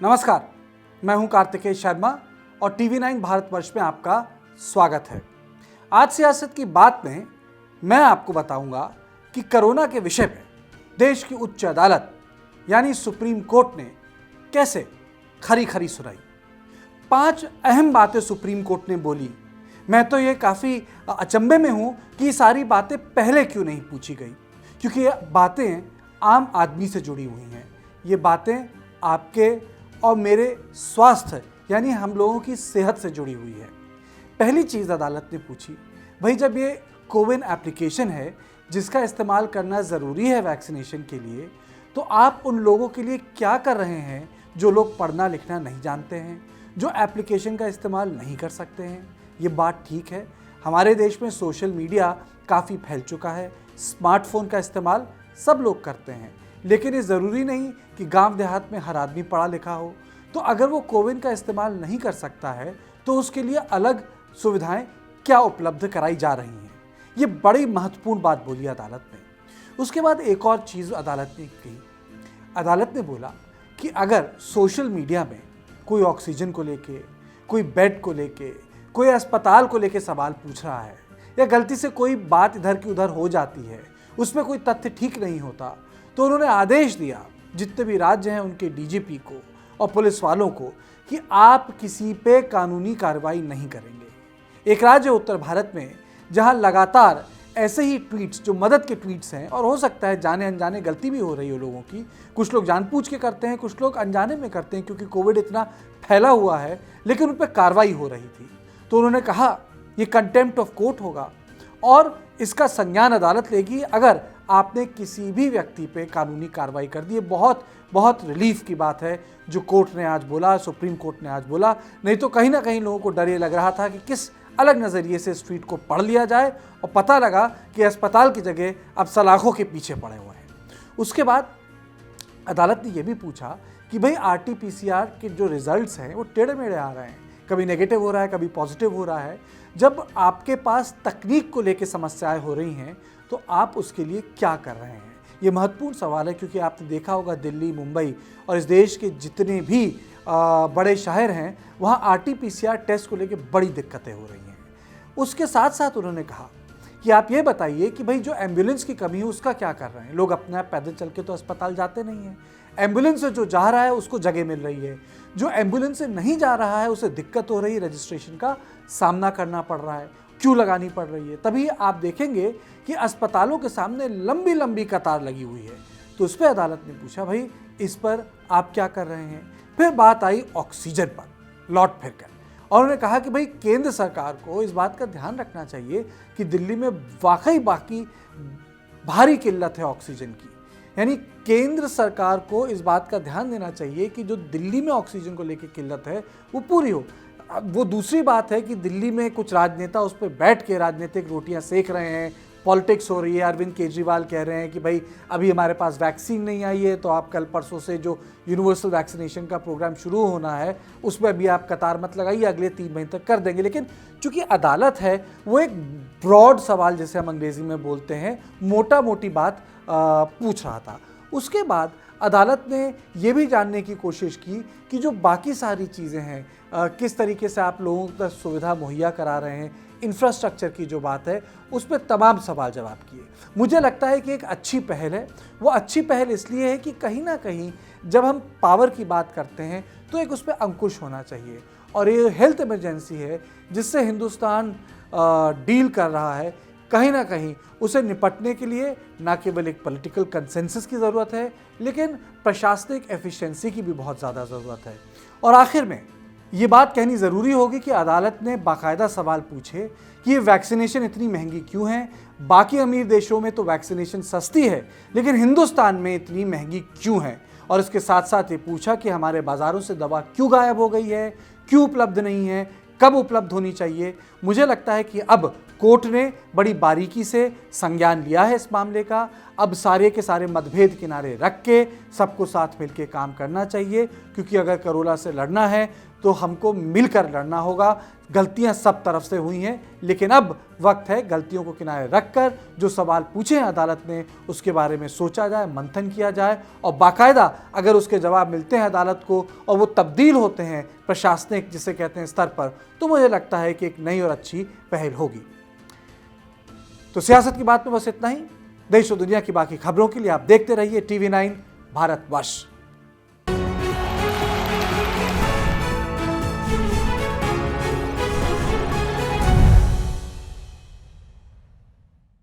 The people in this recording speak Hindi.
नमस्कार, मैं हूं कार्तिकेय शर्मा और टीवी 9 भारतवर्ष में आपका स्वागत है। आज सियासत की बात में मैं आपको बताऊंगा कि कोरोना के विषय पे देश की उच्च अदालत यानी सुप्रीम कोर्ट ने कैसे खरी खरी सुनाई। 5 अहम बातें सुप्रीम कोर्ट ने बोली। मैं तो ये काफ़ी अचंभे में हूं कि ये सारी बातें पहले क्यों नहीं पूछी गई, क्योंकि ये बातें आम आदमी से जुड़ी हुई हैं। ये बातें आपके और मेरे स्वास्थ्य यानी हम लोगों की सेहत से जुड़ी हुई है। पहली चीज़ अदालत ने पूछी, भाई जब ये कोविन एप्लीकेशन है जिसका इस्तेमाल करना ज़रूरी है वैक्सीनेशन के लिए, तो आप उन लोगों के लिए क्या कर रहे हैं जो लोग पढ़ना लिखना नहीं जानते हैं, जो एप्लीकेशन का इस्तेमाल नहीं कर सकते हैं। ये बात ठीक है, हमारे देश में सोशल मीडिया काफ़ी फैल चुका है, स्मार्टफोन का इस्तेमाल सब लोग करते हैं, लेकिन ये ज़रूरी नहीं कि गांव देहात में हर आदमी पढ़ा लिखा हो। तो अगर वो कोविन का इस्तेमाल नहीं कर सकता है तो उसके लिए अलग सुविधाएं क्या उपलब्ध कराई जा रही हैं। ये बड़ी महत्वपूर्ण बात बोली अदालत ने। उसके बाद एक और चीज़ अदालत ने कही। अदालत ने बोला कि अगर सोशल मीडिया में कोई ऑक्सीजन को लेके, कोई बेड को लेके, कोई अस्पताल को लेके सवाल पूछ रहा है या गलती से कोई बात इधर की उधर हो जाती है, उसमें कोई तथ्य ठीक नहीं होता, तो उन्होंने आदेश दिया जितने भी राज्य हैं उनके डीजीपी को और पुलिस वालों को कि आप किसी पे कानूनी कार्रवाई नहीं करेंगे। एक राज्य उत्तर भारत में जहां लगातार ऐसे ही ट्वीट्स जो मदद के ट्वीट्स हैं, और हो सकता है जाने अनजाने गलती भी हो रही हो लोगों की, कुछ लोग जानबूझ के करते हैं, कुछ लोग अनजाने में करते हैं क्योंकि कोविड इतना फैला हुआ है, लेकिन उन पर कार्रवाई हो रही थी। तो उन्होंने कहा ये कंटेम्प्ट ऑफ कोर्ट होगा और इसका संज्ञान अदालत लेगी अगर आपने किसी भी व्यक्ति पे कानूनी कार्रवाई कर दी। बहुत बहुत रिलीफ की बात है जो कोर्ट ने आज बोला, सुप्रीम कोर्ट ने आज बोला। नहीं तो कहीं ना कहीं लोगों को डर ये लग रहा था कि किस अलग नज़रिए से इस ट्वीट को पढ़ लिया जाए और पता लगा कि अस्पताल की जगह अब सलाखों के पीछे पड़े हुए हैं। उसके बाद अदालत ने यह भी पूछा कि भाई RT-PCR के जो रिजल्ट्स हैं वो टेढ़े मेढ़े आ रहे हैं, कभी नेगेटिव हो रहा है, कभी पॉजिटिव हो रहा है। जब आपके पास तकनीक को लेकर समस्याएं हो रही हैं तो आप उसके लिए क्या कर रहे हैं। ये महत्वपूर्ण सवाल है क्योंकि आपने देखा होगा दिल्ली, मुंबई और इस देश के जितने भी बड़े शहर हैं वहाँ RT-PCR टेस्ट को लेकर बड़ी दिक्कतें हो रही हैं। उसके साथ साथ उन्होंने कहा कि आप ये बताइए कि भाई जो एम्बुलेंस की कमी है उसका क्या कर रहे हैं। लोग अपना पैदल चल के तो अस्पताल जाते नहीं हैं। एम्बुलेंस से जो जा रहा है उसको जगह मिल रही है, जो एम्बुलेंस से नहीं जा रहा है उसे दिक्कत हो रही है, रजिस्ट्रेशन का सामना करना पड़ रहा है, क्यों लगानी पड़ रही है। तभी आप देखेंगे कि अस्पतालों के सामने लंबी लंबी कतार लगी हुई है। तो उस पर अदालत ने पूछा भाई इस पर आप क्या कर रहे हैं। फिर बात आई ऑक्सीजन पर लौट फिर कर, और उन्होंने कहा कि भाई केंद्र सरकार को इस बात का ध्यान रखना चाहिए कि दिल्ली में वाकई बाकी भारी किल्लत है ऑक्सीजन की। यानी केंद्र सरकार को इस बात का ध्यान देना चाहिए कि जो दिल्ली में ऑक्सीजन को लेकर किल्लत है वो पूरी हो। वो दूसरी बात है कि दिल्ली में कुछ राजनेता उस पर बैठ के राजनीतिक रोटियां सेक रहे हैं, पॉलिटिक्स हो रही है। अरविंद केजरीवाल कह रहे हैं कि भाई अभी हमारे पास वैक्सीन नहीं आई है तो आप कल परसों से जो यूनिवर्सल वैक्सीनेशन का प्रोग्राम शुरू होना है उसमें अभी आप कतार मत लगाइए, अगले 3 महीने तक कर देंगे। लेकिन चूंकि अदालत है वो एक ब्रॉड सवाल, जैसे हम अंग्रेजी में बोलते हैं, मोटा मोटी बात पूछ रहा था। उसके बाद अदालत ने ये भी जानने की कोशिश की कि जो बाकी सारी चीज़ें हैं, किस तरीके से आप लोगों तक सुविधा मुहैया करा रहे हैं, इंफ्रास्ट्रक्चर की जो बात है उस पर तमाम सवाल जवाब किए। मुझे लगता है कि एक अच्छी पहल है। वो अच्छी पहल इसलिए है कि कहीं ना कहीं जब हम पावर की बात करते हैं तो एक उस पर अंकुश होना चाहिए, और ये हेल्थ इमरजेंसी है जिससे हिंदुस्तान डील कर रहा है। कहीं ना कहीं उसे निपटने के लिए ना केवल एक पॉलिटिकल कंसेंसस की ज़रूरत है, लेकिन प्रशासनिक एफिशिएंसी की भी बहुत ज़्यादा ज़रूरत है। और आखिर में ये बात कहनी ज़रूरी होगी कि अदालत ने बाकायदा सवाल पूछे कि ये वैक्सीनेशन इतनी महंगी क्यों है। बाकी अमीर देशों में तो वैक्सीनेशन सस्ती है, लेकिन हिंदुस्तान में इतनी महंगी क्यों है। और इसके साथ साथ ये पूछा कि हमारे बाज़ारों से दवा क्यों गायब हो गई है, क्यों उपलब्ध नहीं है, कब उपलब्ध होनी चाहिए। मुझे लगता है कि अब कोर्ट ने बड़ी बारीकी से संज्ञान लिया है इस मामले का। अब सारे के सारे मतभेद किनारे रख के सबको साथ मिलकर काम करना चाहिए, क्योंकि अगर कोरोना से लड़ना है तो हमको मिलकर लड़ना होगा। गलतियां सब तरफ से हुई हैं, लेकिन अब वक्त है गलतियों को किनारे रखकर जो सवाल पूछे हैं अदालत ने उसके बारे में सोचा जाए, मंथन किया जाए, और बाकायदा अगर उसके जवाब मिलते हैं अदालत को और वो तब्दील होते हैं प्रशासनिक जिसे कहते हैं स्तर पर, तो मुझे लगता है कि एक नई और अच्छी पहल होगी। तो सियासत की बात में बस इतना ही। देश और दुनिया की बाकी खबरों के लिए आप देखते रहिए TV9 भारतवर्ष।